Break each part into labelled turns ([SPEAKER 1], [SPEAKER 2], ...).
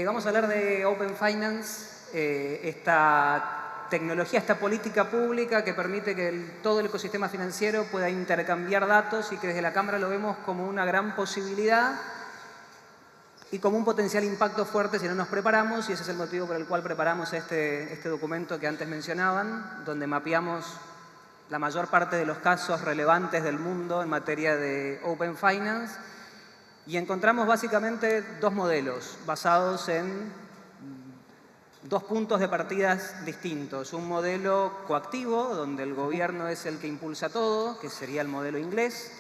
[SPEAKER 1] Vamos a hablar de Open Finance, esta tecnología, esta política pública que permite que todo el ecosistema financiero pueda intercambiar datos y que desde la Cámara lo vemos como una gran posibilidad y como un potencial impacto fuerte si no nos preparamos, y ese es el motivo por el cual preparamos este documento que antes mencionaban, donde mapeamos la mayor parte de los casos relevantes del mundo en materia de Open Finance y encontramos básicamente dos modelos basados en dos puntos de partidas distintos. Un modelo coactivo, donde el gobierno es el que impulsa todo, que sería el modelo inglés,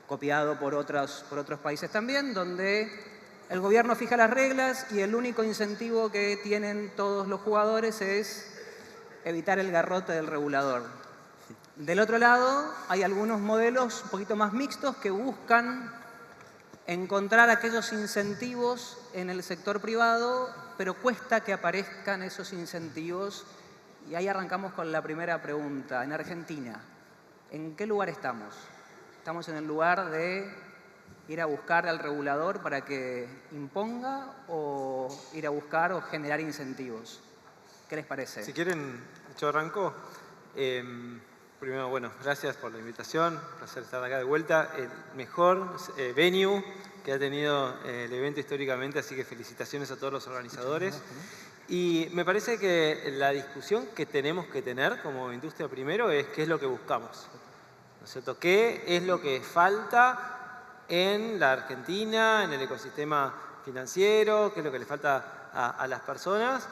[SPEAKER 1] copiado por otros países también, donde el gobierno fija las reglas y el único incentivo que tienen todos los jugadores es evitar el garrote del regulador. Del otro lado, hay algunos modelos un poquito más mixtos que buscan encontrar aquellos incentivos en el sector privado, pero cuesta que aparezcan esos incentivos. Y ahí arrancamos con la primera pregunta. En Argentina, ¿en qué lugar estamos? ¿Estamos en el lugar de ir a buscar al regulador para que imponga o ir a buscar o generar incentivos? ¿Qué les parece?
[SPEAKER 2] Si quieren, yo arranco. Primero, bueno, gracias por la invitación. Un placer estar acá de vuelta. El mejor venue que ha tenido el evento históricamente, así que felicitaciones a todos los organizadores. Y me parece que la discusión que tenemos que tener como industria primero es qué es lo que buscamos. ¿No es cierto? ¿Qué es lo que falta en la Argentina, en el ecosistema financiero? ¿Qué es lo que le falta a las personas?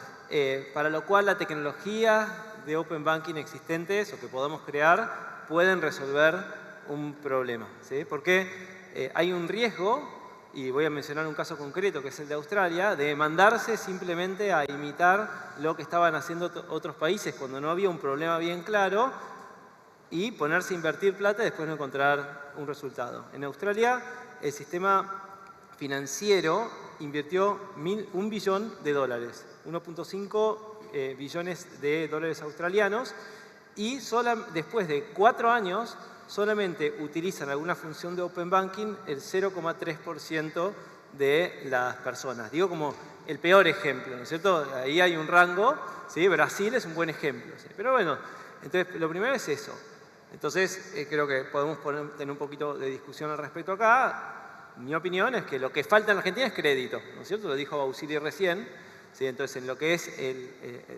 [SPEAKER 2] Para lo cual la tecnología de Open Banking existentes o que podamos crear pueden resolver un problema, ¿sí? Porque hay un riesgo, y voy a mencionar un caso concreto que es el de Australia, de mandarse simplemente a imitar lo que estaban haciendo otros países cuando no había un problema bien claro y ponerse a invertir plata y después no encontrar un resultado. En Australia el sistema financiero invirtió $1 billón, 1.5 billones de dólares australianos, y después de 4 años solamente utilizan alguna función de Open Banking el 0,3% de las personas. Digo como el peor ejemplo, ¿no es cierto? Ahí hay un rango, ¿sí? Brasil es un buen ejemplo, ¿sí? Pero bueno, entonces lo primero es eso. Entonces creo que podemos tener un poquito de discusión al respecto acá. Mi opinión es que lo que falta en Argentina es crédito, ¿no es cierto? Lo dijo Bausili recién. ¿Sí? Entonces, en lo que es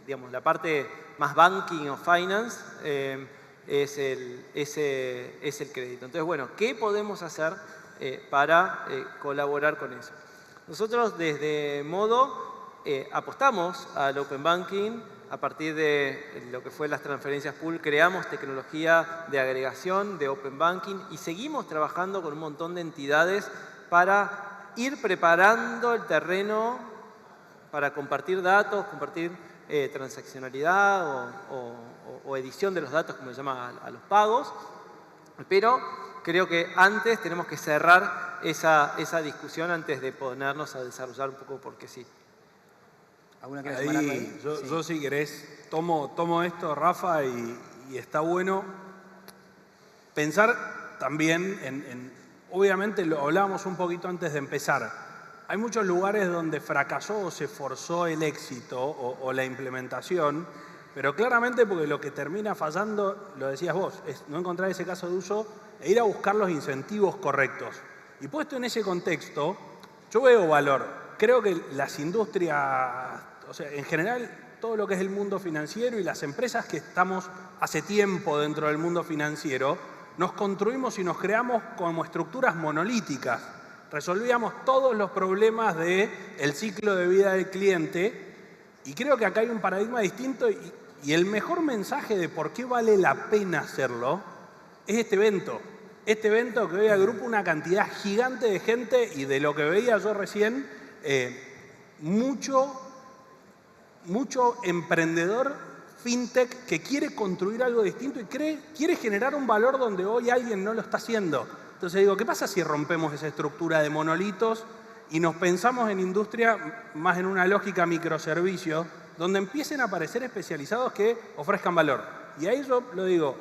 [SPEAKER 2] digamos, la parte más banking o finance, es el crédito. Entonces, bueno, ¿qué podemos hacer para colaborar con eso? Nosotros desde Modo apostamos al Open Banking. A partir de lo que fue las transferencias pool, creamos tecnología de agregación de Open Banking y seguimos trabajando con un montón de entidades para ir preparando el terreno para compartir datos, compartir transaccionalidad o edición de los datos, como se llama a los pagos. Pero creo que antes tenemos que cerrar esa discusión antes de ponernos a desarrollar un poco porque sí.
[SPEAKER 3] Ahí, yo si querés, tomo esto, Rafa, y está bueno pensar también obviamente lo hablábamos un poquito antes de empezar. Hay muchos lugares donde fracasó o se forzó el éxito o la implementación, pero claramente porque lo que termina fallando, lo decías vos, es no encontrar ese caso de uso e ir a buscar los incentivos correctos. Y puesto en ese contexto, yo veo valor. Creo que las industrias, o sea, en general, todo lo que es el mundo financiero y las empresas que estamos hace tiempo dentro del mundo financiero, nos construimos y nos creamos como estructuras monolíticas. Resolvíamos todos los problemas del ciclo de vida del cliente y creo que acá hay un paradigma distinto y el mejor mensaje de por qué vale la pena hacerlo es este evento. Este evento que hoy agrupa una cantidad gigante de gente y de lo que veía yo recién, mucho emprendedor fintech que quiere construir algo distinto y quiere generar un valor donde hoy alguien no lo está haciendo. Entonces digo, ¿qué pasa si rompemos esa estructura de monolitos y nos pensamos en industria más en una lógica microservicio, donde empiecen a aparecer especializados que ofrezcan valor? Y ahí yo lo digo,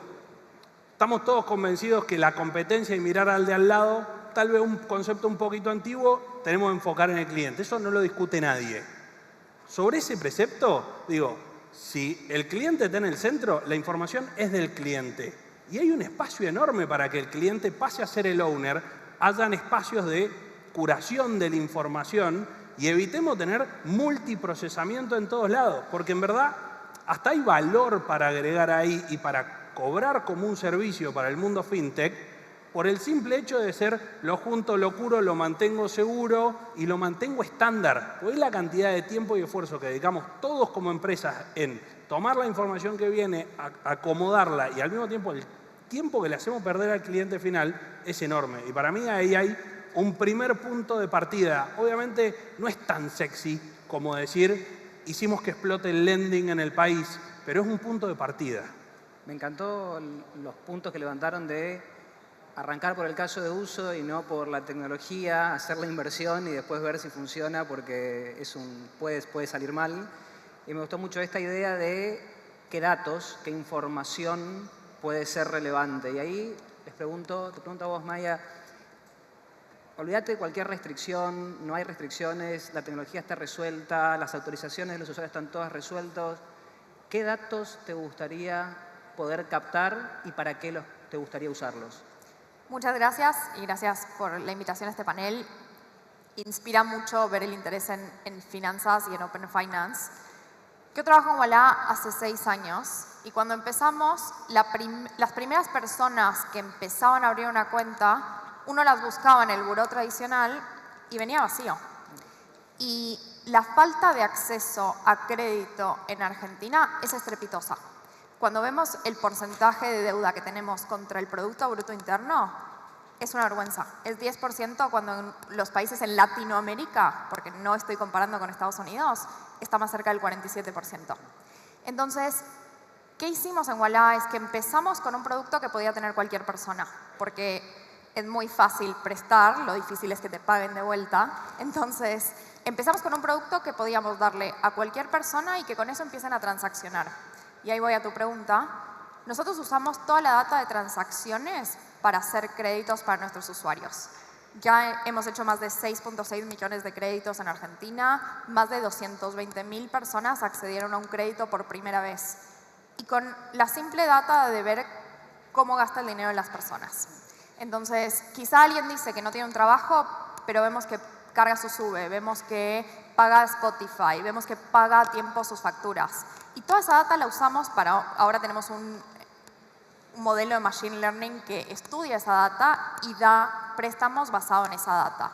[SPEAKER 3] estamos todos convencidos que la competencia y mirar al de al lado tal vez un concepto un poquito antiguo, tenemos que enfocar en el cliente. Eso no lo discute nadie. Sobre ese precepto, digo, si el cliente está en el centro, la información es del cliente. Y hay un espacio enorme para que el cliente pase a ser el owner, hayan espacios de curación de la información y evitemos tener multiprocesamiento en todos lados, porque en verdad hasta hay valor para agregar ahí y para cobrar como un servicio para el mundo fintech por el simple hecho de ser lo junto, lo curo, lo mantengo seguro y lo mantengo estándar. Pues es la cantidad de tiempo y esfuerzo que dedicamos todos como empresas en tomar la información que viene, acomodarla y al mismo tiempo el tiempo que le hacemos perder al cliente final es enorme. Y para mí ahí hay un primer punto de partida. Obviamente no es tan sexy como decir hicimos que explote el lending en el país, pero es un punto de partida.
[SPEAKER 1] Me encantó los puntos que levantaron de arrancar por el caso de uso y no por la tecnología, hacer la inversión y después ver si funciona porque puede salir mal. Y me gustó mucho esta idea de qué datos, qué información puede ser relevante. Y ahí te pregunto a vos, Maya, olvídate de cualquier restricción, no hay restricciones, la tecnología está resuelta, las autorizaciones de los usuarios están todas resueltas. ¿Qué datos te gustaría poder captar y para qué te gustaría usarlos?
[SPEAKER 4] Muchas gracias y gracias por la invitación a este panel. Inspira mucho ver el interés en finanzas y en Open Finance. Yo trabajo en Ualá hace 6 años y cuando empezamos, las primeras personas que empezaban a abrir una cuenta, uno las buscaba en el buró tradicional y venía vacío. Y la falta de acceso a crédito en Argentina es estrepitosa. Cuando vemos el porcentaje de deuda que tenemos contra el Producto Bruto Interno, es una vergüenza. Es 10% cuando en los países en Latinoamérica, porque no estoy comparando con Estados Unidos, está más cerca del 47%. Entonces, ¿qué hicimos en Ualá? Es que empezamos con un producto que podía tener cualquier persona, porque es muy fácil prestar, lo difícil es que te paguen de vuelta. Entonces, empezamos con un producto que podíamos darle a cualquier persona y que con eso empiecen a transaccionar. Y ahí voy a tu pregunta. Nosotros usamos toda la data de transacciones para hacer créditos para nuestros usuarios. Ya hemos hecho más de 6.6 millones de créditos en Argentina, más de 220.000 personas accedieron a un crédito por primera vez. Y con la simple data de ver cómo gasta el dinero de las personas. Entonces, quizá alguien dice que no tiene un trabajo, pero vemos que carga su SUBE, vemos que paga Spotify, vemos que paga a tiempo sus facturas. Y toda esa data la usamos ahora tenemos un modelo de Machine Learning que estudia esa data y da préstamos basado en esa data.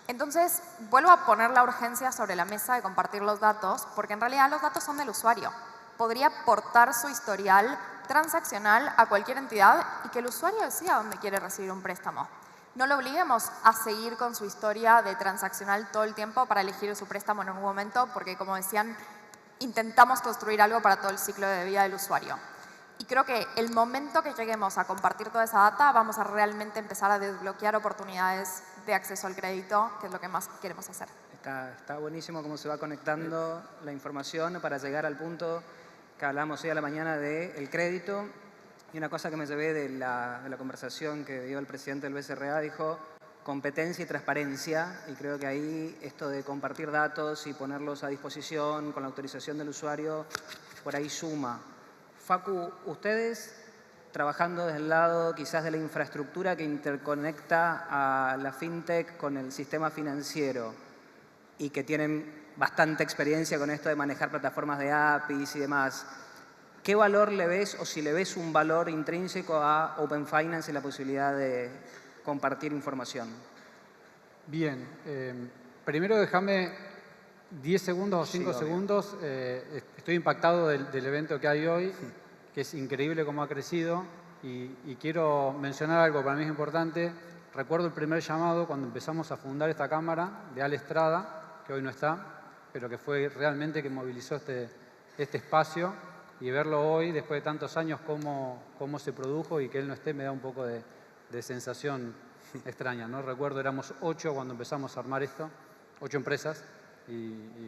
[SPEAKER 4] Entonces, vuelvo a poner la urgencia sobre la mesa de compartir los datos, porque en realidad los datos son del usuario. Podría aportar su historial transaccional a cualquier entidad y que el usuario decida dónde quiere recibir un préstamo. No lo obliguemos a seguir con su historia de transaccional todo el tiempo para elegir su préstamo en un momento, porque como decían, intentamos construir algo para todo el ciclo de vida del usuario. Y creo que el momento que lleguemos a compartir toda esa data, vamos a realmente empezar a desbloquear oportunidades de acceso al crédito, que es lo que más queremos hacer.
[SPEAKER 1] Está buenísimo cómo se va conectando la información para llegar al punto que hablamos hoy a la mañana del crédito. Y una cosa que me llevé de la conversación que dio el presidente del BCRA, dijo competencia y transparencia, y creo que ahí esto de compartir datos y ponerlos a disposición con la autorización del usuario, por ahí suma. Facu, ustedes trabajando desde el lado quizás de la infraestructura que interconecta a la fintech con el sistema financiero y que tienen bastante experiencia con esto de manejar plataformas de APIs y demás, ¿qué valor le ves o si le ves un valor intrínseco a Open Finance y la posibilidad de compartir información?
[SPEAKER 5] Bien, primero déjame 10 segundos o 5 segundos. Estoy impactado del evento que hay hoy, que es increíble cómo ha crecido y quiero mencionar algo que para mí es importante. Recuerdo el primer llamado cuando empezamos a fundar esta cámara de Ale Estrada, que hoy no está, pero que fue realmente que movilizó este espacio. Y verlo hoy, después de tantos años, cómo se produjo y que él no esté, me da un poco de sensación extraña, ¿no? Recuerdo, éramos 8 cuando empezamos a armar esto, 8 empresas,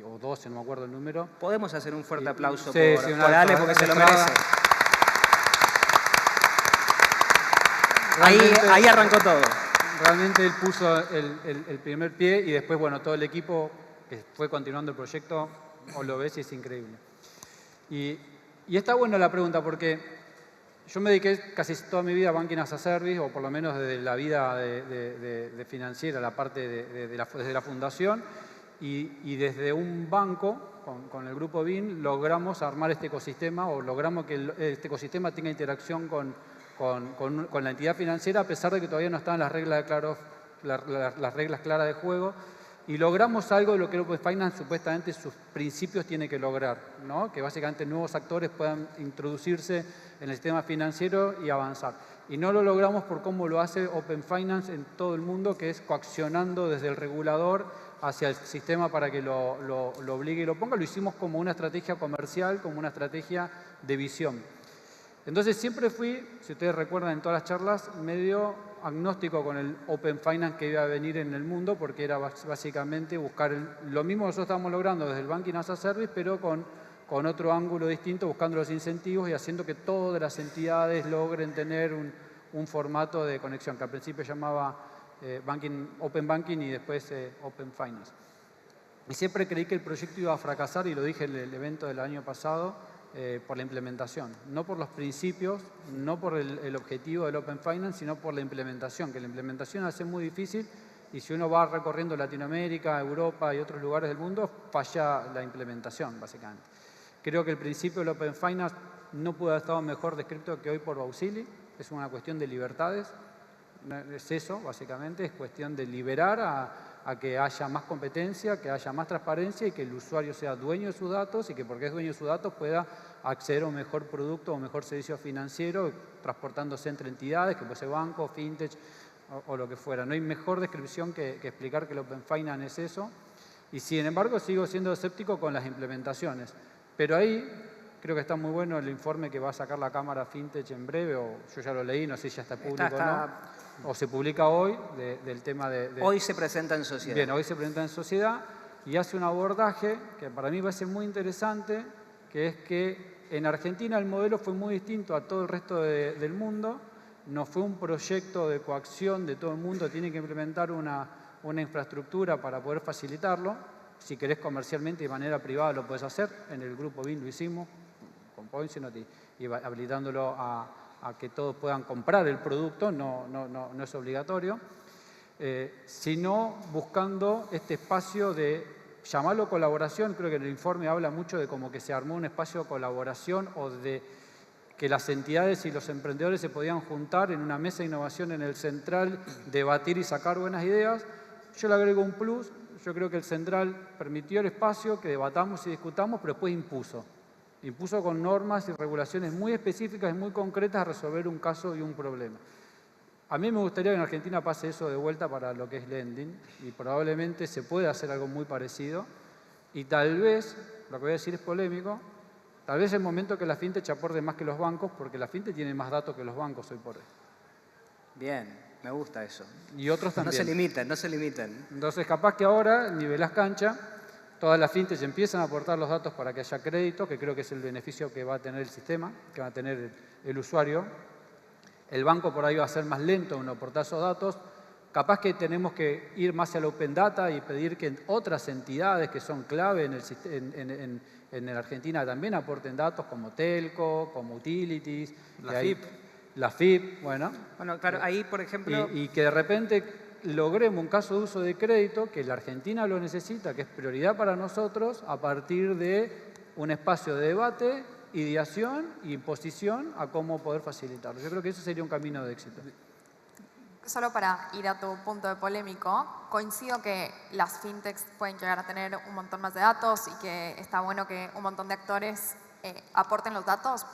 [SPEAKER 5] o 12, no me acuerdo el número.
[SPEAKER 1] Podemos hacer un fuerte aplauso
[SPEAKER 5] por
[SPEAKER 1] Ale porque se lo merece. Ahí arrancó todo.
[SPEAKER 5] realmente él puso el primer pie y después, bueno, todo el equipo que fue continuando el proyecto, o lo ves y es increíble. Y está buena la pregunta porque yo me dediqué casi toda mi vida a Banking as a Service, o por lo menos desde la vida de financiera, la parte desde la fundación, y desde un banco, con el grupo BIN, logramos armar este ecosistema, o logramos que este ecosistema tenga interacción con la entidad financiera, a pesar de que todavía no estaban las reglas claras de juego, y logramos algo de lo que Open Finance supuestamente sus principios tiene que lograr, ¿no? Que básicamente nuevos actores puedan introducirse en el sistema financiero y avanzar. Y no lo logramos por cómo lo hace Open Finance en todo el mundo, que es coaccionando desde el regulador hacia el sistema para que lo obligue y lo ponga. Lo hicimos como una estrategia comercial, como una estrategia de visión. Entonces siempre fui, si ustedes recuerdan en todas las charlas, medio agnóstico con el Open Finance que iba a venir en el mundo, porque era básicamente buscar lo mismo que nosotros estábamos logrando desde el Banking as a Service, pero con otro ángulo distinto, buscando los incentivos y haciendo que todas las entidades logren tener un formato de conexión, que al principio llamaba Open Banking y después Open Finance. Y siempre creí que el proyecto iba a fracasar, y lo dije en el evento del año pasado, por la implementación. No por los principios, no por el objetivo del Open Finance, sino por la implementación, que la implementación hace muy difícil, y si uno va recorriendo Latinoamérica, Europa y otros lugares del mundo, falla la implementación, básicamente. Creo que el principio del Open Finance no pudo haber estado mejor descrito que hoy por Bausili. Es una cuestión de libertades, es eso, básicamente, es cuestión de liberar a que haya más competencia, que haya más transparencia y que el usuario sea dueño de sus datos, y que porque es dueño de sus datos pueda acceder a un mejor producto o un mejor servicio financiero transportándose entre entidades, que puede ser banco, fintech o lo que fuera. No hay mejor descripción que explicar que el Open Finance es eso, y sin embargo sigo siendo escéptico con las implementaciones. Pero ahí creo que está muy bueno el informe que va a sacar la Cámara Fintech en breve, o yo ya lo leí, no sé si ya está público o no. O se publica hoy del tema de...
[SPEAKER 1] Hoy se presenta en sociedad.
[SPEAKER 5] Bien, hoy se presenta en sociedad y hace un abordaje que para mí va a ser muy interesante, que es que en Argentina el modelo fue muy distinto a todo el resto del mundo. No fue un proyecto de coacción de todo el mundo, tiene que implementar una infraestructura para poder facilitarlo. Si querés comercialmente y de manera privada lo puedes hacer. En el grupo BIN lo hicimos con Points y habilitándolo a que todos puedan comprar el producto, no es obligatorio, sino buscando este espacio de, llamarlo colaboración. Creo que en el informe habla mucho de cómo que se armó un espacio de colaboración, o de que las entidades y los emprendedores se podían juntar en una mesa de innovación en el Central, debatir y sacar buenas ideas. Yo le agrego un plus. Yo creo que el Central permitió el espacio, que debatamos y discutamos, pero después impuso con normas y regulaciones muy específicas y muy concretas a resolver un caso y un problema. A mí me gustaría que en Argentina pase eso de vuelta para lo que es lending, y probablemente se pueda hacer algo muy parecido, y tal vez, lo que voy a decir es polémico, tal vez es el momento que la fintech aporte más que los bancos, porque la fintech tiene más datos que los bancos hoy por hoy.
[SPEAKER 1] Bien, me gusta eso.
[SPEAKER 5] Y otros también.
[SPEAKER 1] No se limiten.
[SPEAKER 5] Entonces, capaz que ahora nivelás cancha, todas las fintechs empiezan a aportar los datos para que haya crédito, que creo que es el beneficio que va a tener el sistema, que va a tener el usuario. El banco por ahí va a ser más lento en aportar esos datos. Capaz que tenemos que ir más al Open Data y pedir que otras entidades que son clave en Argentina también aporten datos, como Telco, como Utilities. La FIP, bueno.
[SPEAKER 1] Bueno, claro, ahí, por ejemplo...
[SPEAKER 5] Y que de repente logremos un caso de uso de crédito, que la Argentina lo necesita, que es prioridad para nosotros, a partir de un espacio de debate, ideación y imposición a cómo poder facilitarlo. Yo creo que ese sería un camino de éxito.
[SPEAKER 4] Solo para ir a tu punto de polémico, coincido que las fintechs pueden llegar a tener un montón más de datos y que está bueno que un montón de actores aporten los datos,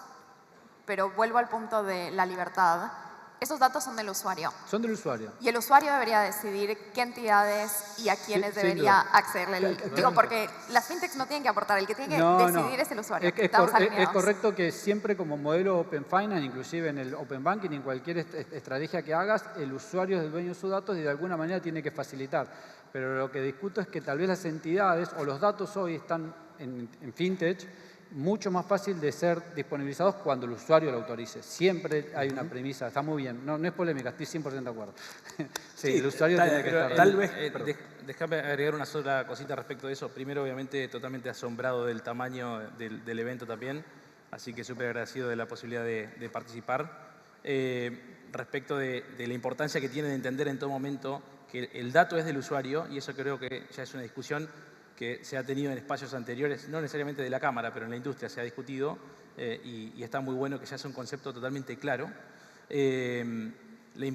[SPEAKER 4] pero vuelvo al punto de la libertad. Esos datos son del usuario.
[SPEAKER 5] Son del usuario.
[SPEAKER 4] Y el usuario debería decidir qué entidades y a quiénes debería accederle. Digo, porque las fintechs no tienen que aportar, el que tiene que decidir es el usuario.
[SPEAKER 5] Es correcto que siempre como modelo Open Finance, inclusive en el Open Banking, en cualquier estrategia que hagas, el usuario es el dueño de sus datos y de alguna manera tiene que facilitar. Pero lo que discuto es que tal vez las entidades o los datos hoy están en fintech, mucho más fácil de ser disponibilizados cuando el usuario lo autorice. Siempre hay una premisa, está muy bien, no es polémica, estoy 100% de acuerdo. Sí, el usuario tiene que estar...
[SPEAKER 3] Tal vez...
[SPEAKER 6] Déjame agregar una sola cosita respecto de eso. Primero, obviamente, totalmente asombrado del tamaño del evento también, así que súper agradecido de la posibilidad de participar. Respecto de la importancia que tiene de entender en todo momento que el dato es del usuario, y eso creo que ya es una discusión que se ha tenido en espacios anteriores, no necesariamente de la Cámara, pero en la industria se ha discutido, y está muy bueno que ya sea un concepto totalmente claro. La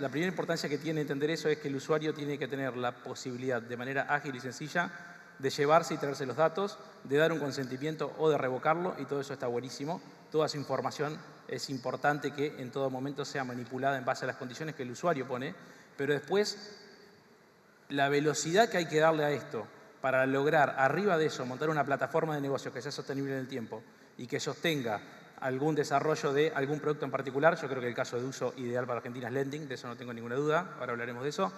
[SPEAKER 6] primera importancia que tiene entender eso es que el usuario tiene que tener la posibilidad de manera ágil y sencilla de llevarse y traerse los datos, de dar un consentimiento o de revocarlo, y todo eso está buenísimo. Toda esa información es importante que en todo momento sea manipulada en base a las condiciones que el usuario pone, pero después la velocidad que hay que darle a esto para lograr arriba de eso montar una plataforma de negocio que sea sostenible en el tiempo y que sostenga algún desarrollo de algún producto en particular. Yo creo que el caso de uso ideal para Argentina es lending, de eso no tengo ninguna duda, ahora hablaremos de eso.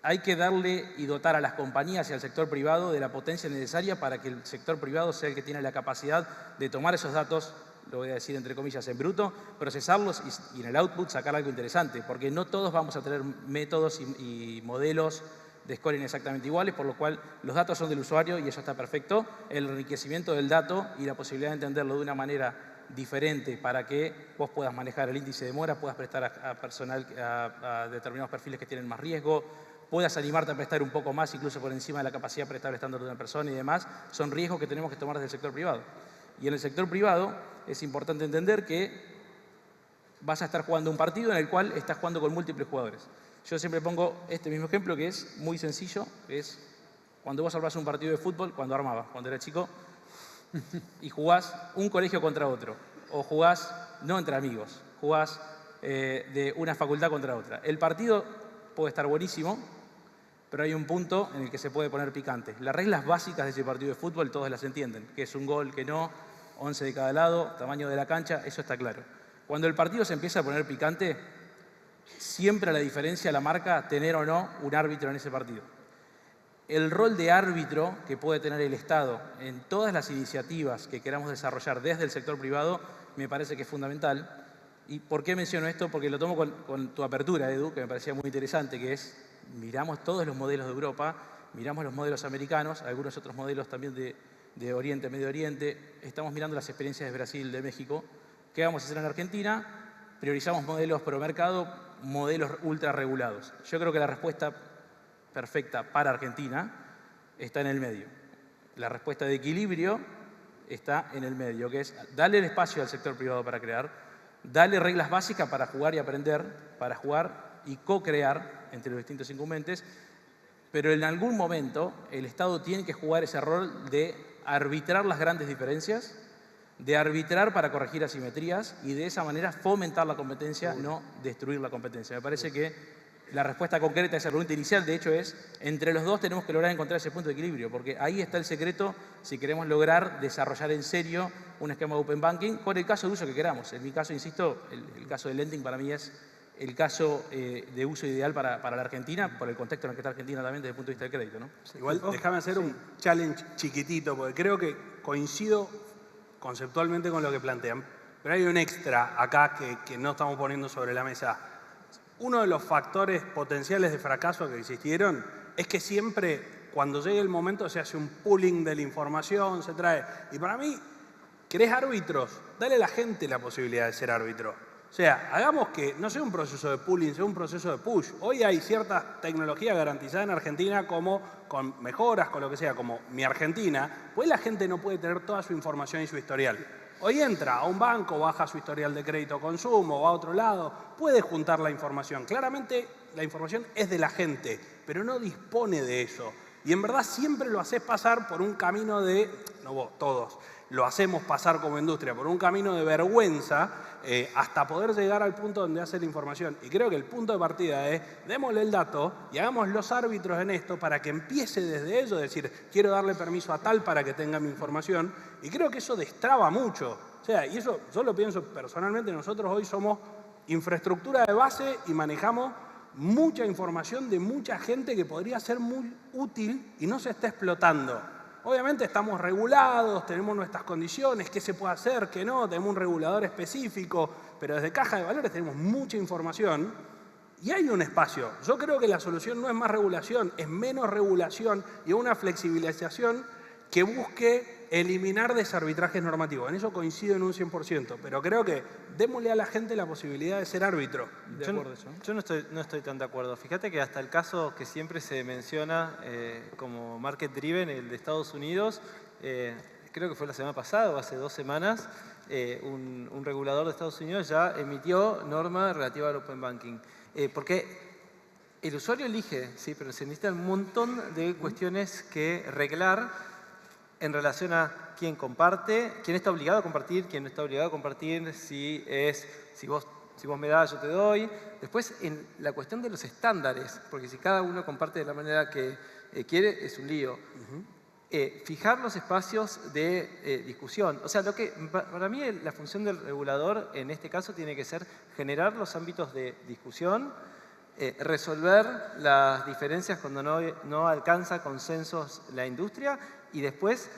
[SPEAKER 6] Hay que darle y dotar a las compañías y al sector privado de la potencia necesaria para que el sector privado sea el que tiene la capacidad de tomar esos datos, lo voy a decir entre comillas en bruto, procesarlos y en el output sacar algo interesante, porque no todos vamos a tener métodos y modelos de scoring exactamente iguales, por lo cual los datos son del usuario y eso está perfecto. El enriquecimiento del dato y la posibilidad de entenderlo de una manera diferente para que vos puedas manejar el índice de mora, puedas prestar a personal a determinados perfiles que tienen más riesgo, puedas animarte a prestar un poco más, incluso por encima de la capacidad prestable estándar de una persona y demás, son riesgos que tenemos que tomar desde el sector privado. Y en el sector privado es importante entender que vas a estar jugando un partido en el cual estás jugando con múltiples jugadores. Yo siempre pongo este mismo ejemplo que es muy sencillo, que es cuando vos armás un partido de fútbol, cuando era chico, y jugás un colegio contra otro, o jugás no entre amigos, jugás de una facultad contra otra. El partido puede estar buenísimo, pero hay un punto en el que se puede poner picante. Las reglas básicas de ese partido de fútbol todos las entienden, que es un gol, que no, 11 de cada lado, tamaño de la cancha, eso está claro. Cuando el partido se empieza a poner picante, siempre la diferencia la marca tener o no un árbitro en ese partido. El rol de árbitro que puede tener el Estado en todas las iniciativas que queramos desarrollar desde el sector privado me parece que es fundamental. ¿Y por qué menciono esto? Porque lo tomo con tu apertura, Edu, que me parecía muy interesante, que es, miramos todos los modelos de Europa, miramos los modelos americanos, algunos otros modelos también de Oriente, Medio Oriente, estamos mirando las experiencias de Brasil, de México. ¿Qué vamos a hacer en Argentina? Priorizamos modelos pro mercado, modelos ultra regulados. Yo creo que la respuesta perfecta para Argentina está en el medio. La respuesta de equilibrio está en el medio, que es darle el espacio al sector privado para crear, darle reglas básicas para jugar y aprender, para jugar y co-crear entre los distintos incumbentes, pero en algún momento el Estado tiene que jugar ese rol de arbitrar las grandes diferencias, de arbitrar para corregir asimetrías y de esa manera fomentar la competencia, no destruir la competencia. Me parece que la respuesta concreta a esa pregunta inicial, de hecho, es entre los dos tenemos que lograr encontrar ese punto de equilibrio, porque ahí está el secreto si queremos lograr desarrollar en serio un esquema de Open Banking con el caso de uso que queramos. En mi caso, insisto, el caso de lending para mí es el caso de uso ideal para la Argentina, por el contexto en el que está Argentina también desde el punto de vista del crédito, ¿no?
[SPEAKER 3] Igual, déjame hacer un challenge chiquitito, porque creo que coincido conceptualmente con lo que plantean, pero hay un extra acá que no estamos poniendo sobre la mesa. Uno de los factores potenciales de fracaso que existieron es que siempre, cuando llegue el momento, se hace un pooling de la información, se trae. Y para mí, ¿querés árbitros? Dale a la gente la posibilidad de ser árbitro. O sea, hagamos que no sea un proceso de pooling, sea un proceso de push. Hoy hay cierta tecnología garantizada en Argentina como con mejoras, con lo que sea, como Mi Argentina, pues la gente no puede tener toda su información y su historial. Hoy entra a un banco, baja su historial de crédito consumo, va a otro lado, puede juntar la información. Claramente la información es de la gente, pero no dispone de eso. Y en verdad siempre lo haces pasar por un camino de, no vos, todos, lo hacemos pasar como industria, por un camino de vergüenza hasta poder llegar al punto donde hace la información. Y creo que el punto de partida es, démosle el dato y hagamos los árbitros en esto para que empiece desde ello, decir, quiero darle permiso a tal para que tenga mi información. Y creo que eso destraba mucho. O sea, y eso yo lo pienso personalmente, nosotros hoy somos infraestructura de base y manejamos mucha información de mucha gente que podría ser muy útil y no se está explotando. Obviamente estamos regulados, tenemos nuestras condiciones, qué se puede hacer, qué no, tenemos un regulador específico, pero desde Caja de Valores tenemos mucha información y hay un espacio. Yo creo que la solución no es más regulación, es menos regulación y una flexibilización que busque eliminar desarbitrajes normativos. En eso coincido en un 100%, pero creo que démosle a la gente la posibilidad de ser árbitro.
[SPEAKER 2] Yo no estoy tan de acuerdo. Fíjate que hasta el caso que siempre se menciona como market driven, el de Estados Unidos, creo que fue la semana pasada o hace 2 semanas, un regulador de Estados Unidos ya emitió norma relativa al open banking. Porque el usuario elige, sí, pero se necesitan un montón de cuestiones que arreglar en relación a quién comparte, quién está obligado a compartir, quién no está obligado a compartir, si vos me das, yo te doy. Después, en la cuestión de los estándares, porque si cada uno comparte de la manera que quiere, es un lío. Fijar los espacios de discusión. O sea, para mí la función del regulador en este caso tiene que ser generar los ámbitos de discusión, resolver las diferencias cuando no alcanza consensos la industria y después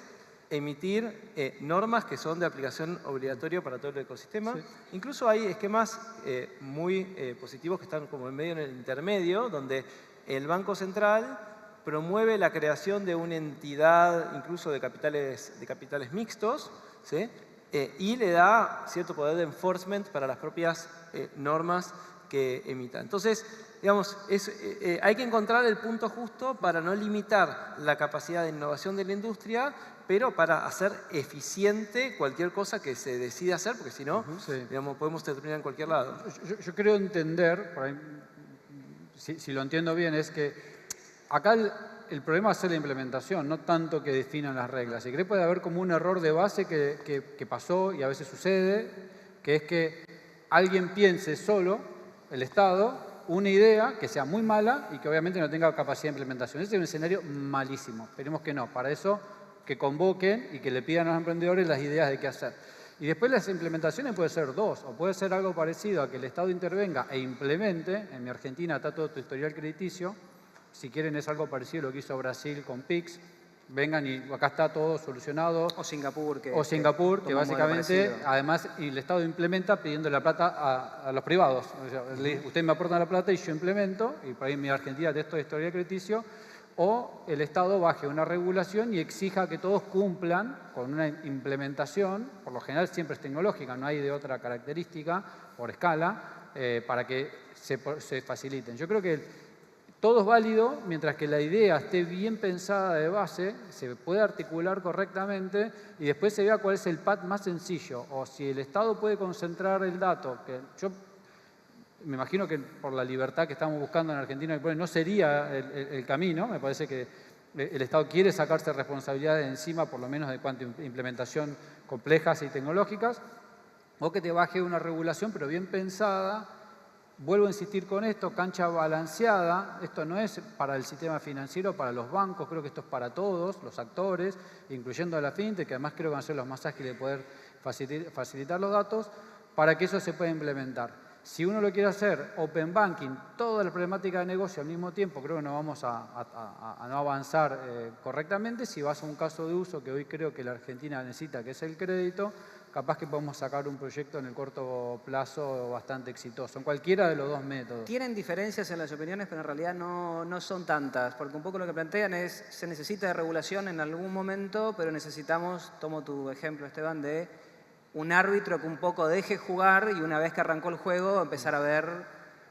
[SPEAKER 2] emitir normas que son de aplicación obligatoria para todo el ecosistema. Sí. Incluso hay esquemas muy positivos que están como en medio, en el intermedio, donde el Banco Central promueve la creación de una entidad incluso de capitales mixtos, ¿sí? Y le da cierto poder de enforcement para las propias normas que emita. Entonces, digamos, hay que encontrar el punto justo para no limitar la capacidad de innovación de la industria, pero para hacer eficiente cualquier cosa que se decida hacer, porque si no, digamos, podemos terminar en cualquier lado.
[SPEAKER 5] Yo creo entender, por ahí, si lo entiendo bien, es que acá el problema va a ser la implementación, no tanto que definan las reglas. Y creo que puede haber como un error de base que pasó y a veces sucede, que es que alguien piense solo, el Estado, una idea que sea muy mala y que obviamente no tenga capacidad de implementación. Ese es un escenario malísimo. Esperemos que no. Para eso, que convoquen y que le pidan a los emprendedores las ideas de qué hacer. Y después las implementaciones pueden ser dos, o puede ser algo parecido a que el Estado intervenga e implemente. En mi Argentina está todo tu historial crediticio. Si quieren es algo parecido a lo que hizo Brasil con Pix. Vengan y acá está todo solucionado.
[SPEAKER 1] O Singapur, que
[SPEAKER 5] básicamente, además, y el Estado implementa pidiendo la plata a los privados. O sea, ustedes me aportan la plata y yo implemento, y por ahí en mi Argentina texto de historial crediticio, o el Estado baje una regulación y exija que todos cumplan con una implementación, por lo general siempre es tecnológica, no hay de otra característica, por escala, para que se faciliten. Yo creo que todo es válido mientras que la idea esté bien pensada de base, se puede articular correctamente y después se vea cuál es el path más sencillo. O si el Estado puede concentrar el dato, que yo me imagino que por la libertad que estamos buscando en Argentina no sería el camino. Me parece que el Estado quiere sacarse responsabilidades de encima, por lo menos de cuanto a implementación complejas y tecnológicas, o que te baje una regulación, pero bien pensada. Vuelvo a insistir con esto, cancha balanceada. Esto no es para el sistema financiero, para los bancos, creo que esto es para todos los actores, incluyendo a la fintech, que además creo que van a ser los más ágiles de poder facilitar los datos, para que eso se pueda implementar. Si uno lo quiere hacer open banking, toda la problemática de negocio al mismo tiempo, creo que no vamos a no avanzar correctamente. Si vas a un caso de uso que hoy creo que la Argentina necesita, que es el crédito, capaz que podemos sacar un proyecto en el corto plazo bastante exitoso, en cualquiera de los dos métodos.
[SPEAKER 1] Tienen diferencias en las opiniones, pero en realidad no son tantas, porque un poco lo que plantean es, se necesita de regulación en algún momento, pero necesitamos, tomo tu ejemplo, Esteban, de un árbitro que un poco deje jugar y una vez que arrancó el juego empezar a ver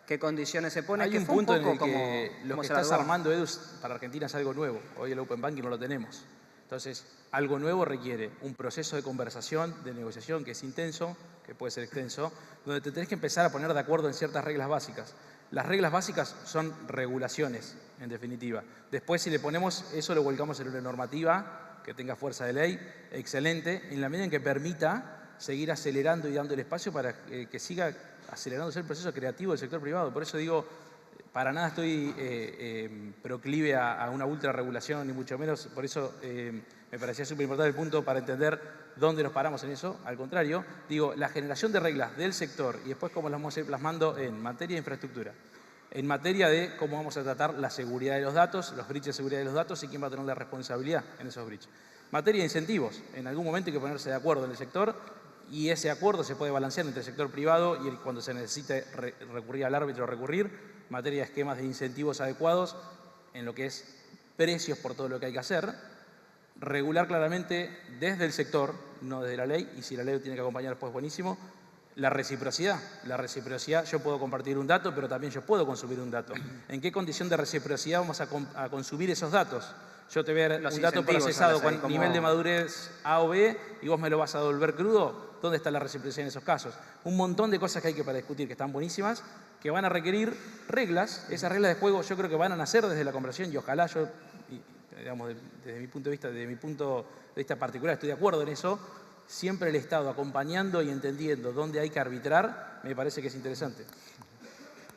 [SPEAKER 1] qué condiciones se pone.
[SPEAKER 6] Hay un punto en el que lo que estás armando, Edu, para Argentina es algo nuevo. Hoy el Open Banking no lo tenemos. Entonces, algo nuevo requiere un proceso de conversación, de negociación que es intenso, que puede ser extenso, donde te tenés que empezar a poner de acuerdo en ciertas reglas básicas. Las reglas básicas son regulaciones, en definitiva. Después, si le ponemos eso, lo volcamos en una normativa que tenga fuerza de ley, excelente, en la medida en que permita seguir acelerando y dando el espacio para que siga acelerándose el proceso creativo del sector privado. Por eso digo, para nada estoy proclive a una ultrarregulación, ni mucho menos. Por eso me parecía súper importante el punto para entender dónde nos paramos en eso. Al contrario, digo, la generación de reglas del sector y después cómo las vamos a ir plasmando en materia de infraestructura, en materia de cómo vamos a tratar la seguridad de los datos, los breaches de seguridad de los datos y quién va a tener la responsabilidad en esos breaches. Materia de incentivos. En algún momento hay que ponerse de acuerdo en el sector y ese acuerdo se puede balancear entre el sector privado y cuando se necesite recurrir al árbitro, recurrir. Materia de esquemas de incentivos adecuados en lo que es precios por todo lo que hay que hacer. Regular claramente desde el sector, no desde la ley, y si la ley lo tiene que acompañar, pues buenísimo. La reciprocidad. La reciprocidad, yo puedo compartir un dato, pero también yo puedo consumir un dato. ¿En qué condición de reciprocidad vamos a consumir esos datos? Yo te voy a dar un dato procesado con nivel de madurez A o B y vos me lo vas a devolver crudo. ¿Dónde está la reciprocidad en esos casos? Un montón de cosas que hay que para discutir, que están buenísimas, que van a requerir reglas. Esas reglas de juego yo creo que van a nacer desde la conversación y ojalá yo, digamos, desde mi punto de vista particular, estoy de acuerdo en eso. Siempre el Estado acompañando y entendiendo dónde hay que arbitrar, me parece que es interesante.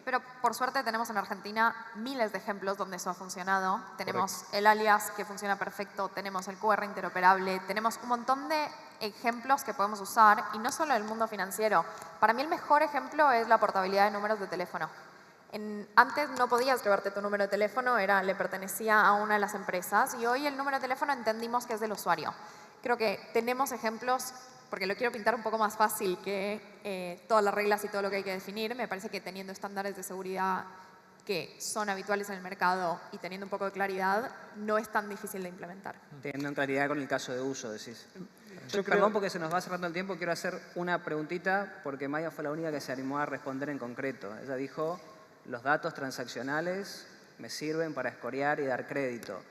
[SPEAKER 4] Pero por suerte tenemos en Argentina miles de ejemplos donde eso ha funcionado. Tenemos el alias que funciona perfecto, tenemos el QR interoperable, tenemos un montón de ejemplos que podemos usar y no solo en el mundo financiero. Para mí el mejor ejemplo es la portabilidad de números de teléfono. Antes no podías llevarte tu número de teléfono, le pertenecía a una de las empresas y hoy el número de teléfono entendimos que es del usuario. Creo que tenemos ejemplos, porque lo quiero pintar un poco más fácil que todas las reglas y todo lo que hay que definir. Me parece que teniendo estándares de seguridad que son habituales en el mercado y teniendo un poco de claridad, no es tan difícil de implementar.
[SPEAKER 1] Teniendo claridad con el caso de uso, decís. Perdón, porque se nos va cerrando el tiempo, quiero hacer una preguntita, porque Maya fue la única que se animó a responder en concreto. Ella dijo, los datos transaccionales me sirven para escorear y dar crédito.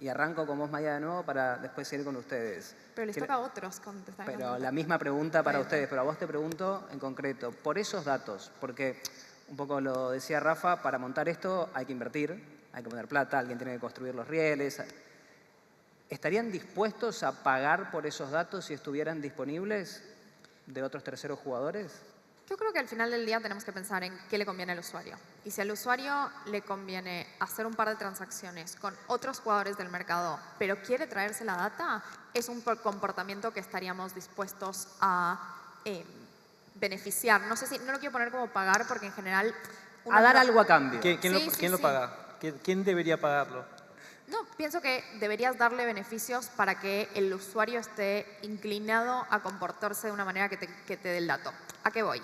[SPEAKER 1] Y arranco con vos, Maya, de nuevo para después seguir con ustedes.
[SPEAKER 4] Pero les toca a otros contestar.
[SPEAKER 1] Pero la misma pregunta para ustedes, pero a vos te pregunto en concreto, por esos datos, porque un poco lo decía Rafa, para montar esto hay que invertir, hay que poner plata, alguien tiene que construir los rieles. ¿Estarían dispuestos a pagar por esos datos si estuvieran disponibles de otros terceros jugadores?
[SPEAKER 4] Yo creo que al final del día tenemos que pensar en qué le conviene al usuario. Y si al usuario le conviene hacer un par de transacciones con otros jugadores del mercado, pero quiere traerse la data, es un comportamiento que estaríamos dispuestos a beneficiar. No sé si, no lo quiero poner como pagar porque en general...
[SPEAKER 1] A dar algo a cambio.
[SPEAKER 2] ¿Quién lo paga? ¿Quién debería pagarlo?
[SPEAKER 4] No, pienso que deberías darle beneficios para que el usuario esté inclinado a comportarse de una manera que te dé el dato. ¿A qué voy?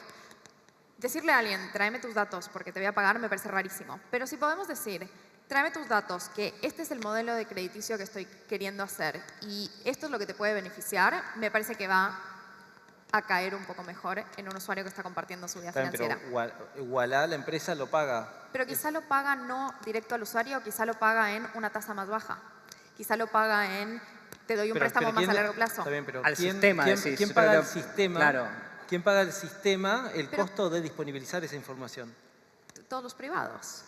[SPEAKER 4] Decirle a alguien, tráeme tus datos porque te voy a pagar, me parece rarísimo. Pero si podemos decir, tráeme tus datos, que este es el modelo de crediticio que estoy queriendo hacer y esto es lo que te puede beneficiar, me parece que va a caer un poco mejor en un usuario que está compartiendo su vida financiera.
[SPEAKER 2] Pero igualá la empresa lo paga.
[SPEAKER 4] Pero quizá lo paga no directo al usuario, quizá lo paga en una tasa más baja. Quizá lo paga en, te doy un préstamo más a largo plazo.
[SPEAKER 2] Está bien, pero
[SPEAKER 1] al sistema,
[SPEAKER 2] ¿quién paga el sistema?
[SPEAKER 1] Claro.
[SPEAKER 2] ¿Quién paga el sistema el costo de disponibilizar esa información?
[SPEAKER 4] Todos los privados.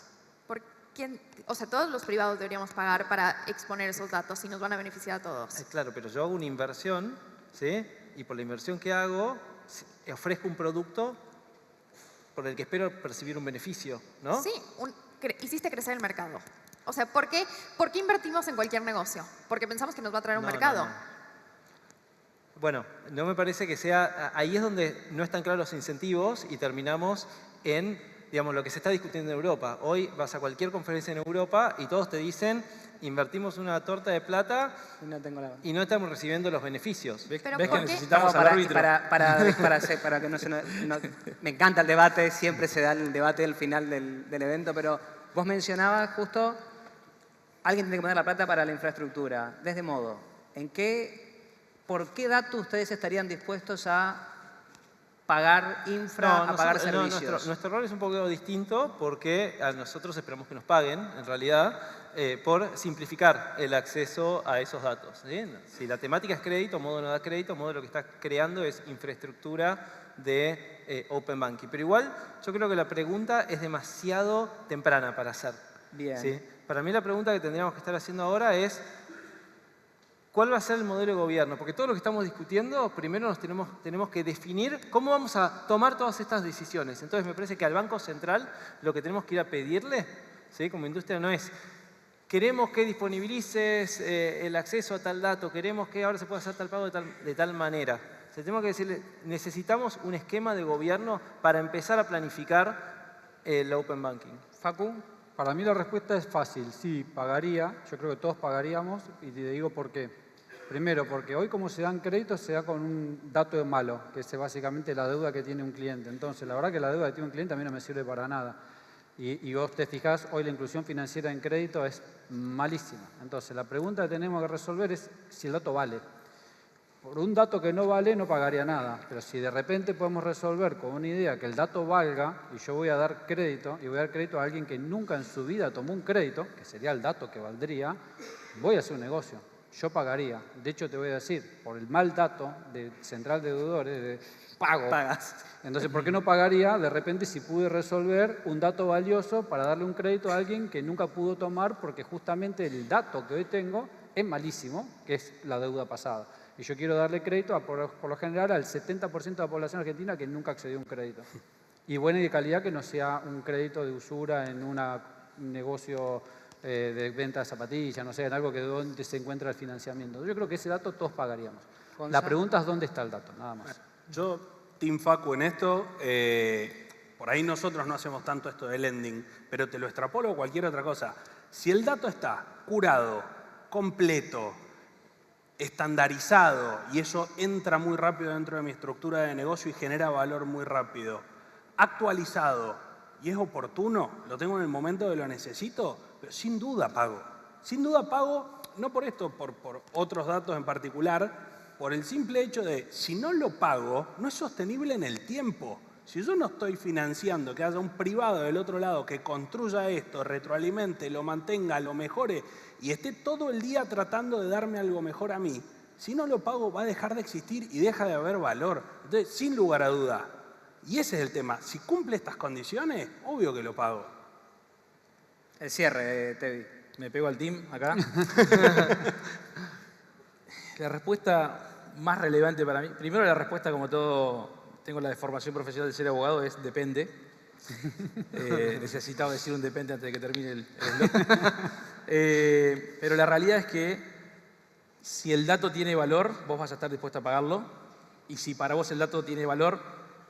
[SPEAKER 4] O sea, todos los privados deberíamos pagar para exponer esos datos y nos van a beneficiar a todos.
[SPEAKER 2] Claro, pero yo hago una inversión, ¿sí? Y por la inversión que hago, ofrezco un producto por el que espero percibir un beneficio, ¿no?
[SPEAKER 4] Sí, hiciste crecer el mercado. O sea, ¿por qué invertimos en cualquier negocio? Porque pensamos que nos va a traer un mercado.
[SPEAKER 2] Bueno, no me parece que sea... Ahí es donde no están claros los incentivos y terminamos en, digamos, lo que se está discutiendo en Europa. Hoy vas a cualquier conferencia en Europa y todos te dicen, invertimos una torta de plata y no estamos recibiendo los beneficios.
[SPEAKER 6] ¿Ves que necesitamos al árbitro?
[SPEAKER 1] Para que no se me encanta el debate, siempre se da el debate al final del evento, pero vos mencionabas justo, alguien tiene que poner la plata para la infraestructura. De este modo, ¿por qué datos ustedes estarían dispuestos a pagar a pagar servicios?
[SPEAKER 2] Nuestro rol es un poco distinto porque a nosotros esperamos que nos paguen, en realidad, por simplificar el acceso a esos datos. ¿Sí? Si la temática es crédito, Modo no da crédito, Modo lo que está creando es infraestructura de Open Banking. Pero igual, yo creo que la pregunta es demasiado temprana para hacer.
[SPEAKER 1] Bien.
[SPEAKER 2] ¿Sí? Para mí la pregunta que tendríamos que estar haciendo ahora es ¿cuál va a ser el modelo de gobierno? Porque todo lo que estamos discutiendo, primero nos tenemos que definir cómo vamos a tomar todas estas decisiones. Entonces me parece que al Banco Central lo que tenemos que ir a pedirle, ¿sí? Como industria, no es queremos que disponibilices el acceso a tal dato, queremos que ahora se pueda hacer tal pago de tal manera. Tenemos que decirle, necesitamos un esquema de gobierno para empezar a planificar El Open Banking.
[SPEAKER 1] Facu.
[SPEAKER 5] Para mí la respuesta es fácil, sí, pagaría, yo creo que todos pagaríamos y te digo por qué. Primero, porque hoy como se dan créditos se da con un dato malo, que es básicamente la deuda que tiene un cliente. Entonces, la verdad que la deuda que tiene un cliente a mí no me sirve para nada. Y vos te fijás, hoy la inclusión financiera en crédito es malísima. Entonces, la pregunta que tenemos que resolver es si el dato vale. Por un dato que no vale, no pagaría nada. Pero si de repente podemos resolver con una idea que el dato valga y yo voy a dar crédito, y voy a dar crédito a alguien que nunca en su vida tomó un crédito, que sería el dato que valdría, voy a hacer un negocio. Yo pagaría. De hecho, te voy a decir, por el mal dato de Central de Deudores, de pago.
[SPEAKER 1] Pagas.
[SPEAKER 5] Entonces, ¿por qué no pagaría de repente si pude resolver un dato valioso para darle un crédito a alguien que nunca pudo tomar porque justamente el dato que hoy tengo es malísimo, que es la deuda pasada? Y yo quiero darle crédito, por lo general, al 70% de la población argentina que nunca accedió a un crédito. Y buena y de calidad, que no sea un crédito de usura en un negocio de venta de zapatillas, no sé, en algo que donde se encuentra el financiamiento. Yo creo que ese dato todos pagaríamos. La pregunta es dónde está el dato, nada más.
[SPEAKER 3] Yo, Team Facu en esto, por ahí nosotros no hacemos tanto esto de lending, pero te lo extrapolo a cualquier otra cosa. Si el dato está curado, completo, estandarizado, y eso entra muy rápido dentro de mi estructura de negocio y genera valor muy rápido, actualizado y es oportuno, lo tengo en el momento que lo necesito, pero sin duda pago. Sin duda pago, no por esto, por otros datos en particular, por el simple hecho de, si no lo pago, no es sostenible en el tiempo. Si yo no estoy financiando que haya un privado del otro lado que construya esto, retroalimente, lo mantenga, lo mejore y esté todo el día tratando de darme algo mejor a mí, si no lo pago va a dejar de existir y deja de haber valor. Entonces, sin lugar a duda, y ese es el tema, si cumple estas condiciones, obvio que lo pago.
[SPEAKER 1] El cierre, Tevi.
[SPEAKER 6] Me pego al team acá. La respuesta más relevante para mí, primero la respuesta como todo, tengo la deformación profesional de ser abogado, es depende. Necesitaba decir un depende antes de que termine el blog. Pero la realidad es que si el dato tiene valor, vos vas a estar dispuesto a pagarlo. Y si para vos el dato tiene valor,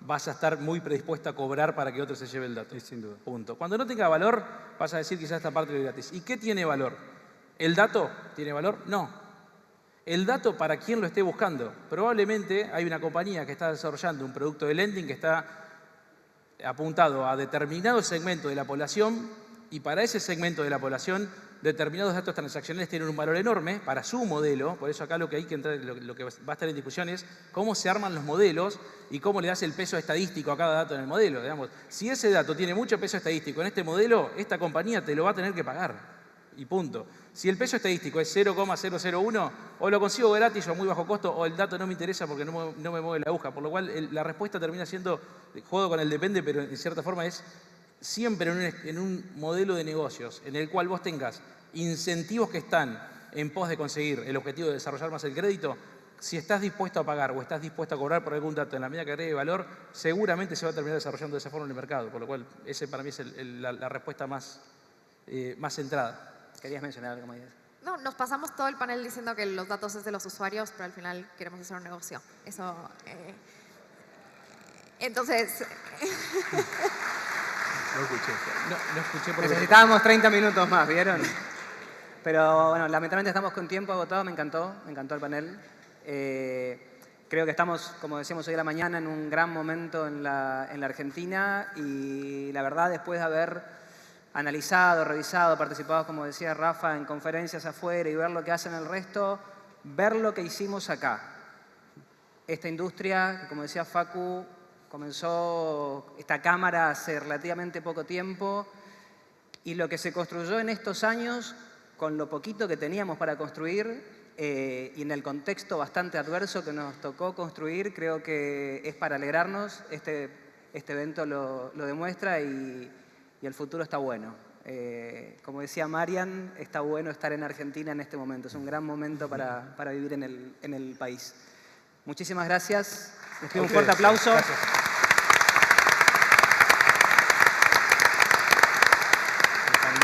[SPEAKER 6] vas a estar muy predispuesto a cobrar para que otro se lleve el dato.
[SPEAKER 5] Sí, sin duda.
[SPEAKER 6] Punto. Cuando no tenga valor, vas a decir quizás esta parte es gratis. ¿Y qué tiene valor? ¿El dato tiene valor? No. El dato para quien lo esté buscando. Probablemente hay una compañía que está desarrollando un producto de lending que está apuntado a determinado segmento de la población y para ese segmento de la población determinados datos transaccionales tienen un valor enorme para su modelo. Por eso acá lo que hay que entrar, lo que va a estar en discusión es cómo se arman los modelos y cómo le das el peso estadístico a cada dato en el modelo. Digamos, si ese dato tiene mucho peso estadístico en este modelo, esta compañía te lo va a tener que pagar. Y punto. Si el peso estadístico es 0,001, o lo consigo gratis o a muy bajo costo, o el dato no me interesa porque no me mueve la aguja. Por lo cual la respuesta termina siendo, juego con el depende, pero en cierta forma es siempre en un modelo de negocios en el cual vos tengas incentivos que están en pos de conseguir el objetivo de desarrollar más el crédito. Si estás dispuesto a pagar o estás dispuesto a cobrar por algún dato en la medida que agregue valor, seguramente se va a terminar desarrollando de esa forma en el mercado. Por lo cual, ese para mí es la respuesta más centrada.
[SPEAKER 1] ¿Querías mencionar algo, María?
[SPEAKER 4] No, nos pasamos todo el panel diciendo que los datos es de los usuarios, pero al final queremos hacer un negocio. Eso. Entonces.
[SPEAKER 6] No escuché. No escuché porque...
[SPEAKER 1] Necesitábamos 30 minutos más, ¿vieron? Pero bueno, lamentablemente estamos con tiempo agotado. Me encantó el panel. Creo que estamos, como decíamos hoy a la mañana, en un gran momento en la Argentina y la verdad, después de haber analizado, revisado, participado, como decía Rafa, en conferencias afuera y ver lo que hacen el resto, ver lo que hicimos acá. Esta industria, que como decía Facu, comenzó esta cámara hace relativamente poco tiempo y lo que se construyó en estos años, con lo poquito que teníamos para construir y en el contexto bastante adverso que nos tocó construir, creo que es para alegrarnos. Este evento lo demuestra y el futuro está bueno. Como decía Marian, está bueno estar en Argentina en este momento. Es un gran momento para vivir en el país. Muchísimas gracias. Les pido un fuerte aplauso.
[SPEAKER 6] Gracias.